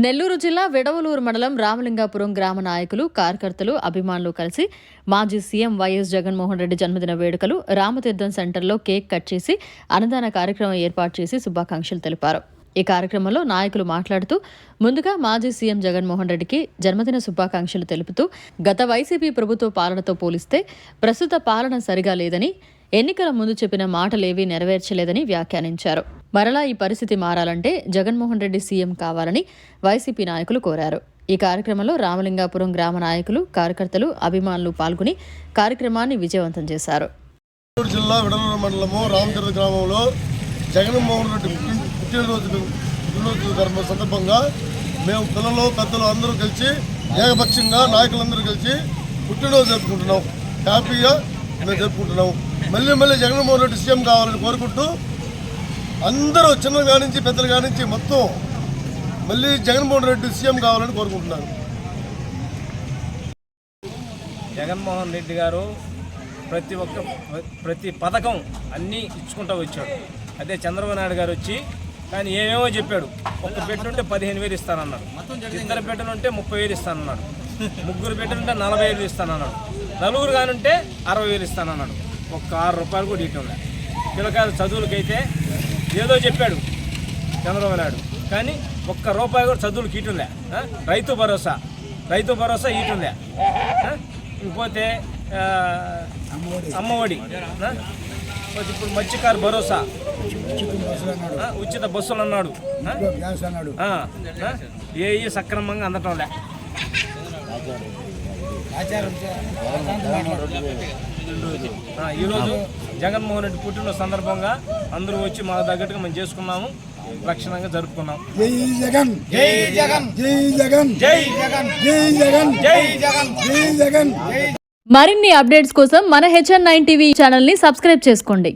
నెల్లూరు జిల్లా వెడవలూరు మండలం రామలింగాపురం గ్రామ నాయకులు, కార్యకర్తలు, అభిమానులు కలిసి మాజీ సీఎం వైఎస్ జగన్మోహన్ రెడ్డి జన్మదిన వేడుకలు రామతీర్థం సెంటర్లో కేక్ కట్ చేసి అన్నదాన కార్యక్రమం ఏర్పాటు చేసి శుభాకాంక్షలు తెలిపారు. ఈ కార్యక్రమంలో నాయకులు మాట్లాడుతూ ముందుగా మాజీ సీఎం జగన్మోహన్ రెడ్డికి జన్మదిన శుభాకాంక్షలు తెలుపుతూ గత వైసీపీ ప్రభుత్వ పాలనతో పోలిస్తే ప్రస్తుత పాలన సరిగా లేదని, ఎన్నికల ముందు చెప్పిన మాటలేవీ నెరవేర్చలేదని వ్యాఖ్యానించారు. మరలా ఈ పరిస్థితి మారాలంటే జగన్మోహన్ రెడ్డి సీఎం కావాలని వైసీపీ నాయకులు కోరారు. ఈ కార్యక్రమంలో రామలింగాపురం గ్రామ నాయకులు, కార్యకర్తలు, అభిమానులు పాల్గొని కార్యక్రమాన్ని విజయవంతం చేశారు. జిల్లా వెడలూరు మండలము రామతీర్థ గ్రామంలో జగన్మోహన్ రెడ్డి పుట్టినరోజు సందర్భంగా మేము పిల్లలు, పెద్దలు అందరూ కలిసి ఏకపక్షంగా నాయకులందరూ కలిసి పుట్టినరోజు జరుపుకుంటున్నాం. హ్యాపీగా మేము జరుపుకుంటున్నాం. మళ్ళీ జగన్మోహన్ రెడ్డి సీఎం కావాలని కోరుకుంటూ అందరూ చిన్న కానించి పెద్దలు కానించి మొత్తం మళ్ళీ జగన్మోహన్ రెడ్డి సీఎం కావాలని కోరుకుంటున్నారు. జగన్మోహన్ రెడ్డి గారు ప్రతి పథకం అన్నీ ఇచ్చుకుంటూ వచ్చాడు. అదే చంద్రబాబు నాయుడు గారు వచ్చి కానీ ఏమేమో చెప్పాడు. ఒక్క బిడ్డ 15,000 ఇస్తానన్నాడు, 2 బిడ్డలుంటే 30,000 ఇస్తానన్నాడు, 3 బిడ్డలుంటే 40,000 ఇస్తానన్నాడు, 4 కానుంటే 60,000 ఇస్తానన్నాడు. ఒక్క 6 రూపాయలు కూడా ఇవ్వటం లేదు. పిల్లకాయల చదువులకైతే ఏదో చెప్పాడు చంద్రబాబు నాయుడు, కానీ ఒక్క రూపాయి కూడా చదువులకు ఇవ్వటంలే. రైతు భరోసా ఇవ్వటంలే. ఇంకోతే అమ్మఒడి, ఇప్పుడు మత్స్యకారు భరోసా, ఉచిత బస్సులు అన్నాడు. ఏ సక్రమంగా అందటంలే. ఈరోజు జగన్మోహన్ రెడ్డి పుట్టినరోజు సందర్భంగా అందరూ వచ్చి మా తగ్గట్టుగా మేము చేసుకున్నాము, లక్షణంగా జరుపుకున్నాం. జై జగన్, జై జగన్, జై జగన్, జై జగన్, జై జగన్, జై జగన్, జై జగన్. మరిన్ని అప్డేట్స్ కోసం మన HN9 టీవీ ఛానల్ ని సబ్స్క్రైబ్ చేసుకోండి.